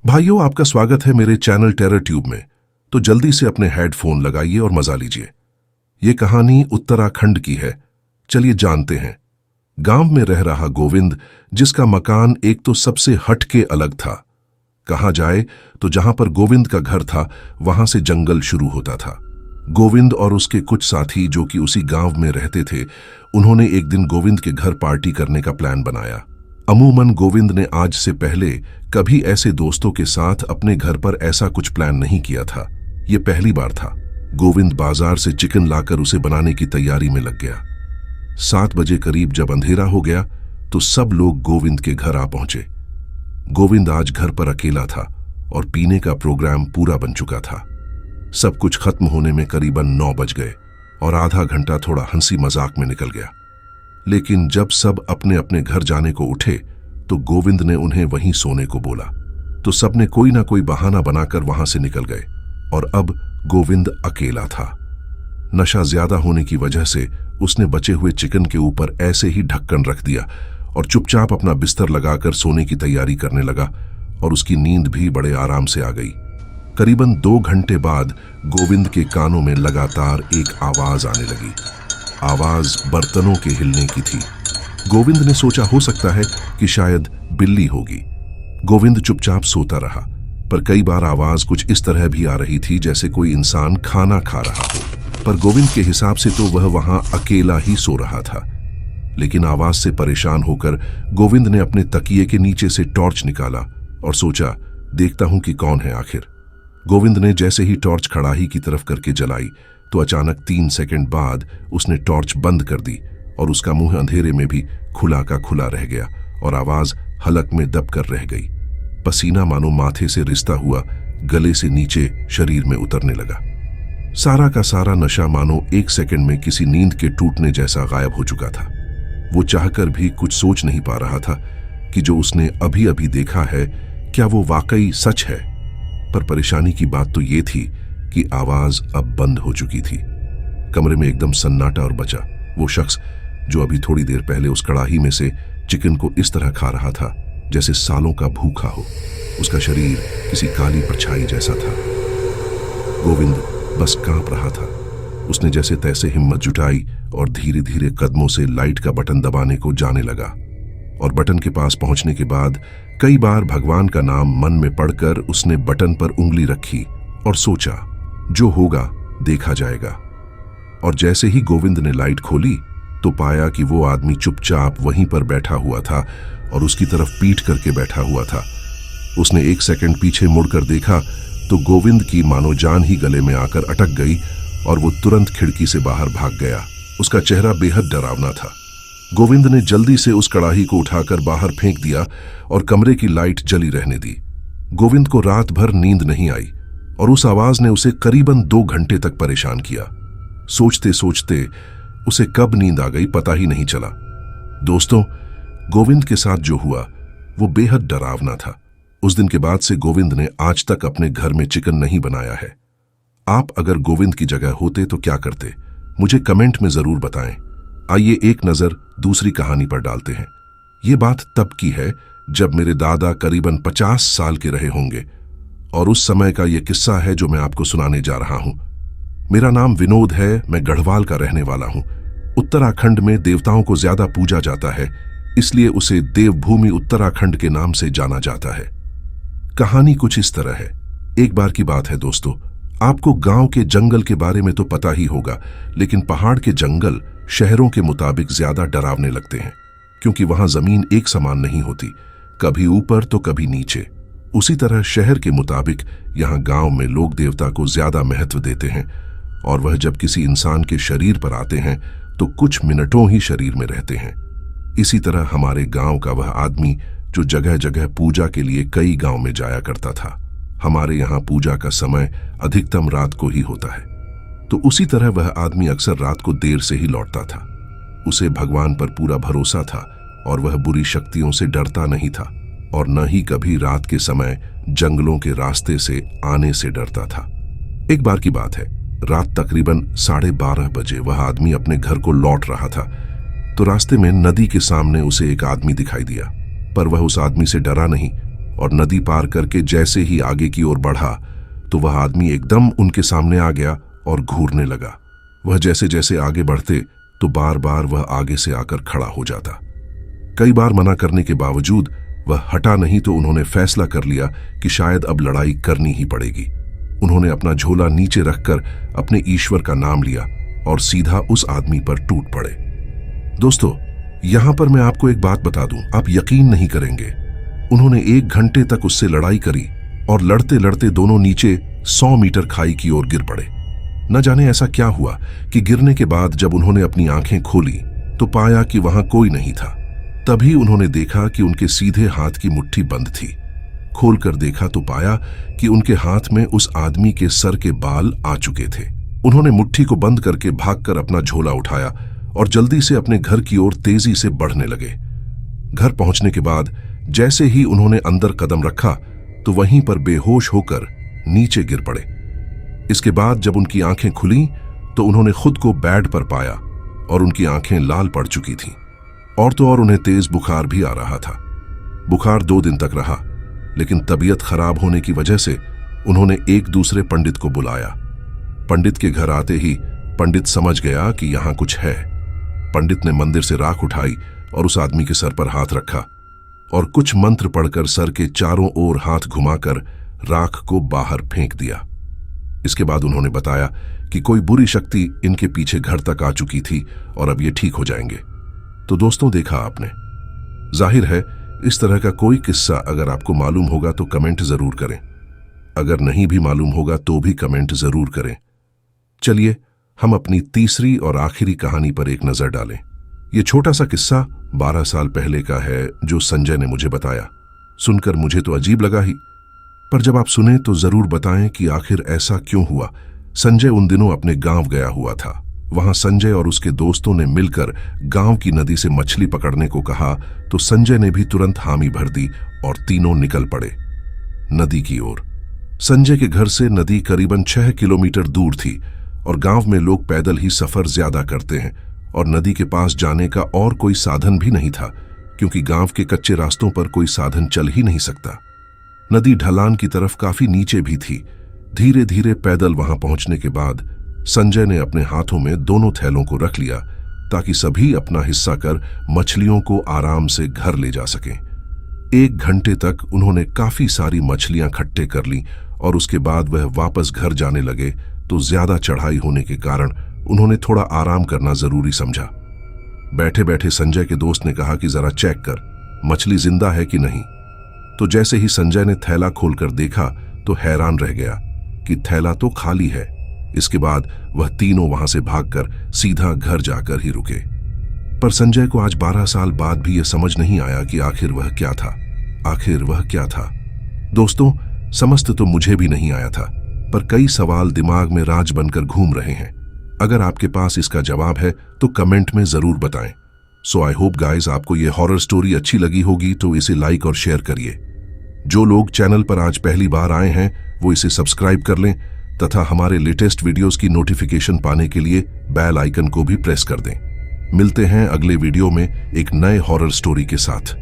भाइयों, आपका स्वागत है मेरे चैनल टेरर ट्यूब में। तो जल्दी से अपने हेडफोन लगाइए और मजा लीजिए। ये कहानी उत्तराखंड की है। चलिए जानते हैं। गांव में रह रहा गोविंद, जिसका मकान एक तो सबसे हटके अलग था। कहा जाए तो जहां पर गोविंद का घर था वहां से जंगल शुरू होता था। गोविंद और उसके कुछ साथी जो कि उसी गांव में रहते थे, उन्होंने एक दिन गोविंद के घर पार्टी करने का प्लान बनाया। अमूमन गोविंद ने आज से पहले कभी ऐसे दोस्तों के साथ अपने घर पर ऐसा कुछ प्लान नहीं किया था। ये पहली बार था। गोविंद बाजार से चिकन लाकर उसे बनाने की तैयारी में लग गया। 7 बजे करीब जब अंधेरा हो गया तो सब लोग गोविंद के घर आ पहुंचे। गोविंद आज घर पर अकेला था और पीने का प्रोग्राम पूरा बन चुका था। सब कुछ खत्म होने में करीबन 9 बज गए और आधा घंटा थोड़ा हंसी मजाक में निकल गया। लेकिन जब सब अपने अपने घर जाने को उठे तो गोविंद ने उन्हें वहीं सोने को बोला। तो सबने कोई ना कोई बहाना बनाकर वहां से निकल गए और अब गोविंद अकेला था। नशा ज्यादा होने की वजह से उसने बचे हुए चिकन के ऊपर ऐसे ही ढक्कन रख दिया और चुपचाप अपना बिस्तर लगाकर सोने की तैयारी करने लगा और उसकी नींद भी बड़े आराम से आ गई। करीबन 2 घंटे बाद गोविंद के कानों में लगातार एक आवाज आने लगी। आवाज बर्तनों के हिलने की थी। गोविंद ने सोचा हो सकता है कि शायद बिल्ली होगी। गोविंद चुपचाप सोता रहा, पर कई बार आवाज कुछ इस तरह भी आ रही थी जैसे कोई इंसान खाना खा रहा हो। पर गोविंद के हिसाब से तो वह वहां अकेला ही सो रहा था। लेकिन आवाज से परेशान होकर गोविंद ने अपने तकिए के नीचे से टॉर्च निकाला और सोचा, देखता हूं कि कौन है आखिर। गोविंद ने जैसे ही टॉर्च कड़ाही की तरफ करके जलाई तो अचानक 3 सेकंड बाद उसने टॉर्च बंद कर दी और उसका मुंह अंधेरे में भी खुला का खुला रह गया और आवाज हलक में दबकर रह गई। पसीना मानो माथे से रिसता हुआ गले से नीचे शरीर में उतरने लगा। सारा का सारा नशा मानो 1 सेकंड में किसी नींद के टूटने जैसा गायब हो चुका था। वो चाहकर भी कुछ सोच नहीं पा रहा था कि जो उसने अभी अभी देखा है क्या वो वाकई सच है। पर परेशानी की बात तो ये थी कि आवाज अब बंद हो चुकी थी। कमरे में एकदम सन्नाटा और बचा वो शख्स जो अभी थोड़ी देर पहले उस कड़ाही में से चिकन को इस तरह खा रहा था जैसे सालों का भूखा हो। उसका शरीर किसी काली परछाई जैसा था। गोविंद बस कांप रहा था। उसने जैसे तैसे हिम्मत जुटाई और धीरे धीरे कदमों से लाइट का बटन दबाने को जाने लगा और बटन के पास पहुंचने के बाद कई बार भगवान का नाम मन में पढ़कर उसने बटन पर उंगली रखी और सोचा, जो होगा देखा जाएगा। और जैसे ही गोविंद ने लाइट खोली तो पाया कि वो आदमी चुपचाप वहीं पर बैठा हुआ था और उसकी तरफ पीठ करके बैठा हुआ था। उसने 1 सेकंड पीछे मुड़कर देखा तो गोविंद की मानो जान ही गले में आकर अटक गई और वो तुरंत खिड़की से बाहर भाग गया। उसका चेहरा बेहद डरावना था। गोविंद ने जल्दी से उस कड़ाही को उठाकर बाहर फेंक दिया और कमरे की लाइट जली रहने दी। गोविंद को रात भर नींद नहीं आई और उस आवाज ने उसे करीबन 2 घंटे तक परेशान किया। सोचते सोचते उसे कब नींद आ गई पता ही नहीं चला। दोस्तों, गोविंद के साथ जो हुआ वो बेहद डरावना था। उस दिन के बाद से गोविंद ने आज तक अपने घर में चिकन नहीं बनाया है। आप अगर गोविंद की जगह होते तो क्या करते, मुझे कमेंट में जरूर बताएं। आइए एक नजर दूसरी कहानी पर डालते हैं। ये बात तब की है जब मेरे दादा करीबन 50 साल के रहे होंगे और उस समय का ये किस्सा है जो मैं आपको सुनाने जा रहा हूं। मेरा नाम विनोद है, मैं गढ़वाल का रहने वाला हूं। उत्तराखंड में देवताओं को ज्यादा पूजा जाता है, इसलिए उसे देवभूमि उत्तराखंड के नाम से जाना जाता है। कहानी कुछ इस तरह है। एक बार की बात है दोस्तों, आपको गांव के जंगल के बारे में तो पता ही होगा, लेकिन पहाड़ के जंगल शहरों के मुताबिक ज्यादा डरावने लगते हैं क्योंकि वहां जमीन एक समान नहीं होती, कभी ऊपर तो कभी नीचे। उसी तरह शहर के मुताबिक यहाँ गांव में लोग देवता को ज्यादा महत्व देते हैं और वह जब किसी इंसान के शरीर पर आते हैं तो कुछ मिनटों ही शरीर में रहते हैं। इसी तरह हमारे गांव का वह आदमी जो जगह जगह पूजा के लिए कई गांव में जाया करता था। हमारे यहाँ पूजा का समय अधिकतम रात को ही होता है, तो उसी तरह वह आदमी अक्सर रात को देर से ही लौटता था। उसे भगवान पर पूरा भरोसा था और वह बुरी शक्तियों से डरता नहीं था और न ही कभी रात के समय जंगलों के रास्ते से आने से डरता था। एक बार की बात है, रात तकरीबन 12:30 बजे वह आदमी अपने घर को लौट रहा था तो रास्ते में नदी के सामने उसे एक आदमी दिखाई दिया, पर वह उस आदमी से डरा नहीं और नदी पार करके जैसे ही आगे की ओर बढ़ा तो वह आदमी एकदम उनके सामने आ गया और घूरने लगा। वह जैसे जैसे आगे बढ़ते तो बार बार वह आगे से आकर खड़ा हो जाता। कई बार मना करने के बावजूद वह हटा नहीं तो उन्होंने फैसला कर लिया कि शायद अब लड़ाई करनी ही पड़ेगी। उन्होंने अपना झोला नीचे रखकर अपने ईश्वर का नाम लिया और सीधा उस आदमी पर टूट पड़े। दोस्तों, यहां पर मैं आपको एक बात बता दूं, आप यकीन नहीं करेंगे, उन्होंने 1 घंटे तक उससे लड़ाई करी और लड़ते लड़ते दोनों नीचे 100 मीटर खाई की ओर गिर पड़े। न जाने ऐसा क्या हुआ कि गिरने के बाद जब उन्होंने अपनी आंखें खोली तो पाया कि वहां कोई नहीं था। तभी उन्होंने देखा कि उनके सीधे हाथ की मुट्ठी बंद थी। खोलकर देखा तो पाया कि उनके हाथ में उस आदमी के सर के बाल आ चुके थे। उन्होंने मुट्ठी को बंद करके भागकर अपना झोला उठाया और जल्दी से अपने घर की ओर तेजी से बढ़ने लगे। घर पहुंचने के बाद जैसे ही उन्होंने अंदर कदम रखा तो वहीं पर बेहोश होकर नीचे गिर पड़े। इसके बाद जब उनकी आंखें खुली तो उन्होंने खुद को बेड पर पाया और उनकी आंखें लाल पड़ चुकी थीं। और तो और उन्हें तेज बुखार भी आ रहा था। बुखार 2 दिन तक रहा, लेकिन तबीयत खराब होने की वजह से उन्होंने एक दूसरे पंडित को बुलाया। पंडित के घर आते ही पंडित समझ गया कि यहां कुछ है। पंडित ने मंदिर से राख उठाई और उस आदमी के सर पर हाथ रखा और कुछ मंत्र पढ़कर सर के चारों ओर हाथ घुमाकर राख को बाहर फेंक दिया। इसके बाद उन्होंने बताया कि कोई बुरी शक्ति इनके पीछे घर तक आ चुकी थी और अब ये ठीक हो जाएंगे। तो दोस्तों, देखा आपने, जाहिर है इस तरह का कोई किस्सा अगर आपको मालूम होगा तो कमेंट जरूर करें। अगर नहीं भी मालूम होगा तो भी कमेंट जरूर करें। चलिए हम अपनी तीसरी और आखिरी कहानी पर एक नजर डालें। यह छोटा सा किस्सा 12 साल पहले का है जो संजय ने मुझे बताया। सुनकर मुझे तो अजीब लगा ही, पर जब आप सुने तो जरूर बताएं कि आखिर ऐसा क्यों हुआ। संजय उन दिनों अपने गांव गया हुआ था। वहां संजय और उसके दोस्तों ने मिलकर गांव की नदी से मछली पकड़ने को कहा तो संजय ने भी तुरंत हामी भर दी और तीनों निकल पड़े नदी की ओर। संजय के घर से नदी करीबन 6 किलोमीटर दूर थी और गांव में लोग पैदल ही सफर ज्यादा करते हैं और नदी के पास जाने का और कोई साधन भी नहीं था, क्योंकि गांव के कच्चे रास्तों पर कोई साधन चल ही नहीं सकता। नदी ढलान की तरफ काफी नीचे भी थी। धीरे धीरे पैदल वहां पहुंचने के बाद संजय ने अपने हाथों में दोनों थैलों को रख लिया ताकि सभी अपना हिस्सा कर मछलियों को आराम से घर ले जा सकें। 1 घंटे तक उन्होंने काफी सारी मछलियां इकट्ठे कर ली और उसके बाद वह वापस घर जाने लगे तो ज्यादा चढ़ाई होने के कारण उन्होंने थोड़ा आराम करना जरूरी समझा। बैठे बैठे संजय के दोस्त ने कहा कि जरा चेक कर, मछली जिंदा है कि नहीं। तो जैसे ही संजय ने थैला खोलकर देखा तो हैरान रह गया कि थैला तो खाली है। इसके बाद वह तीनों वहां से भागकर सीधा घर जाकर ही रुके। पर संजय को आज 12 साल बाद भी यह समझ नहीं आया कि आखिर वह क्या था। दोस्तों, समझ तो मुझे भी नहीं आया था, पर कई सवाल दिमाग में राज बनकर घूम रहे हैं। अगर आपके पास इसका जवाब है तो कमेंट में जरूर बताएं। सो आई होप गाइस आपको ये हॉरर स्टोरी अच्छी लगी होगी तो इसे लाइक और शेयर करिए। जो लोग चैनल पर आज पहली बार आए हैं वो इसे सब्सक्राइब कर लें तथा हमारे लेटेस्ट वीडियोस की नोटिफिकेशन पाने के लिए बेल आइकन को भी प्रेस कर दें। मिलते हैं अगले वीडियो में एक नए हॉरर स्टोरी के साथ।